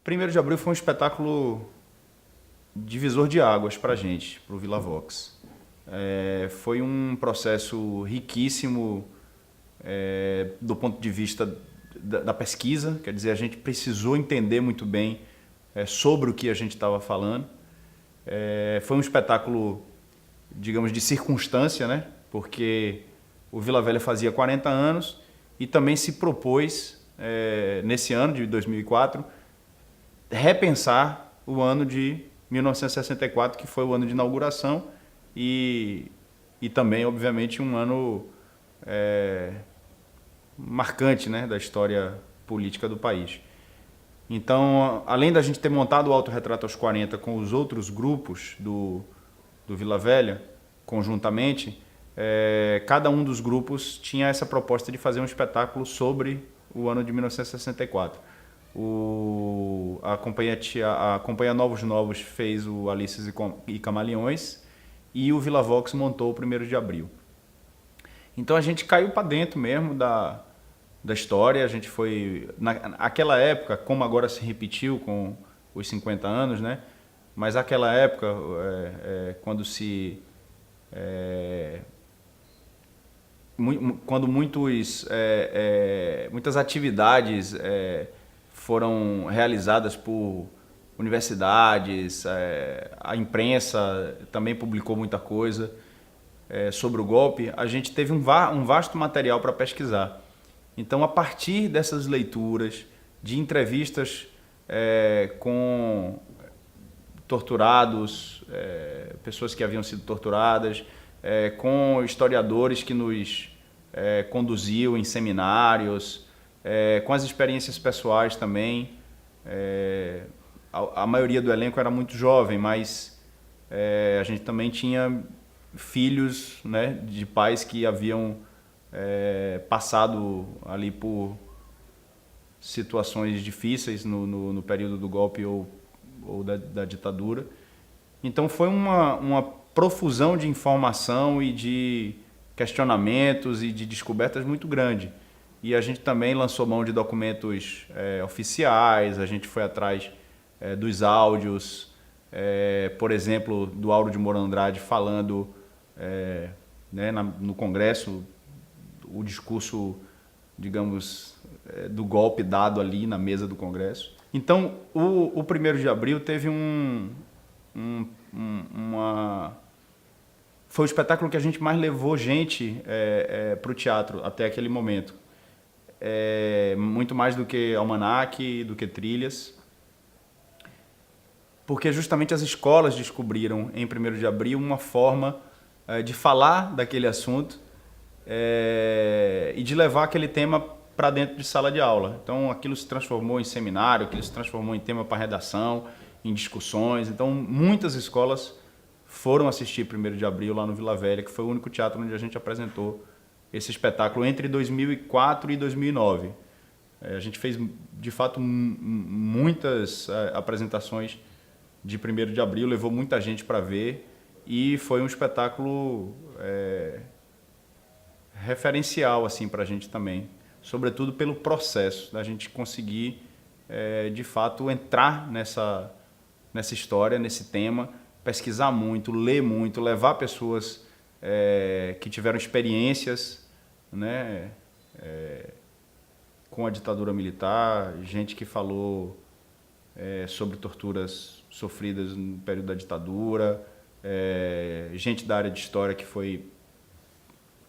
1º de Abril foi um espetáculo divisor de águas para a gente, para o Vila Vox. Foi um processo riquíssimo do ponto de vista da pesquisa, quer dizer, a gente precisou entender muito bem sobre o que a gente estava falando. Foi um espetáculo, digamos, de circunstância, né? Porque o Vila Velha fazia 40 anos e também se propôs, nesse ano de 2004, repensar o ano de 1964, que foi o ano de inauguração e também, obviamente, um ano marcante, né, da história política do país. Então, além da gente ter montado o Autorretrato aos 40 com os outros grupos do Vila Velha, conjuntamente, cada um dos grupos tinha essa proposta de fazer um espetáculo sobre o ano de 1964. A Companhia Novos Novos fez o Alices e Camaleões e o Vila Vox montou o 1º de Abril. Então a gente caiu para dentro mesmo da história, a gente foi... Naquela época, como agora se repetiu com os 50 anos, né? Mas naquela época, quando muitas atividades foram realizadas por universidades, a imprensa também publicou muita coisa sobre o golpe, a gente teve um vasto material para pesquisar. Então, a partir dessas leituras, de entrevistas com torturados, pessoas que haviam sido torturadas, com historiadores que nos conduziam em seminários, com as experiências pessoais também. A maioria do elenco era muito jovem, mas a gente também tinha filhos, né, de pais que haviam passado ali por situações difíceis no período do golpe ou da ditadura. Então foi uma profusão de informação e de questionamentos e de descobertas muito grande. E a gente também lançou mão de documentos oficiais, a gente foi atrás dos áudios, por exemplo, do Auro de Moura Andrade falando né, no Congresso, o discurso, digamos, do golpe dado ali na mesa do Congresso. Então, o 1º de Abril teve foi o espetáculo que a gente mais levou gente para o teatro até aquele momento. Muito mais do que almanaque, do que trilhas. Porque justamente as escolas descobriram, em 1º de Abril, uma forma de falar daquele assunto e de levar aquele tema para dentro de sala de aula. Então, aquilo se transformou em seminário, aquilo se transformou em tema para redação, em discussões. Então, muitas escolas foram assistir 1º de Abril lá no Vila Velha, que foi o único teatro onde a gente apresentou esse espetáculo entre 2004 e 2009. A gente fez, de fato, muitas apresentações de 1º de Abril, levou muita gente para ver e foi um espetáculo referencial assim, para a gente também, sobretudo pelo processo da gente conseguir, de fato, entrar nessa história, nesse tema, pesquisar muito, ler muito, levar pessoas que tiveram experiências, né, com a ditadura militar, gente que falou sobre torturas sofridas no período da ditadura, gente da área de história que foi,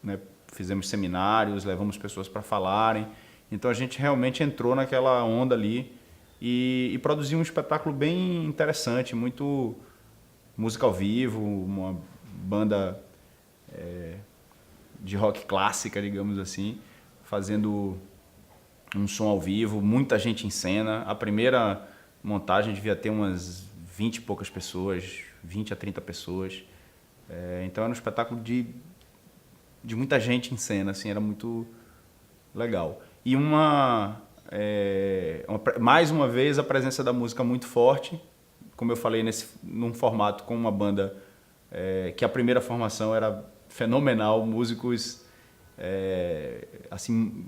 né, fizemos seminários, levamos pessoas para falarem. Então a gente realmente entrou naquela onda ali e produziu um espetáculo bem interessante, muito música ao vivo, uma banda de rock clássica, digamos assim, fazendo um som ao vivo, muita gente em cena. A primeira montagem devia ter umas 20 e poucas pessoas, 20 a 30 pessoas. Então era um espetáculo de muita gente em cena, assim, era muito legal. E mais uma vez a presença da música muito forte, como eu falei, num formato com uma banda que a primeira formação era fenomenal, músicos assim,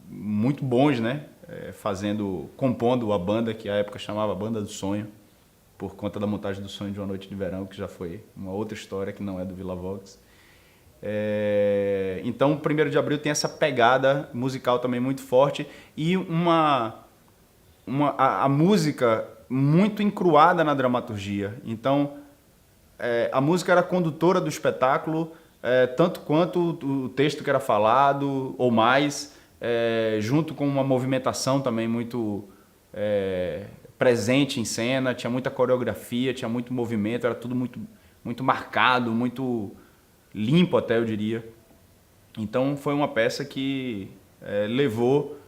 muito bons, né? compondo a banda, que à época chamava Banda do Sonho, por conta da montagem do Sonho de uma Noite de Verão, que já foi uma outra história que não é do Villa Vox. Então, o 1º de Abril tem essa pegada musical também muito forte e a música muito encruada na dramaturgia. Então, a música era condutora do espetáculo, tanto quanto o texto que era falado, ou mais, junto com uma movimentação também muito presente em cena, tinha muita coreografia, tinha muito movimento, era tudo muito, muito marcado, muito limpo até, eu diria. Então foi uma peça que levou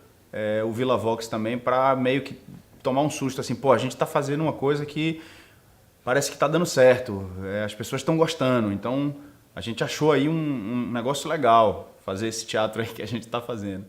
o Villa Vox também para meio que tomar um susto, assim, pô, a gente está fazendo uma coisa que parece que está dando certo, as pessoas estão gostando, então a gente achou aí um negócio legal, fazer esse teatro aí que a gente está fazendo.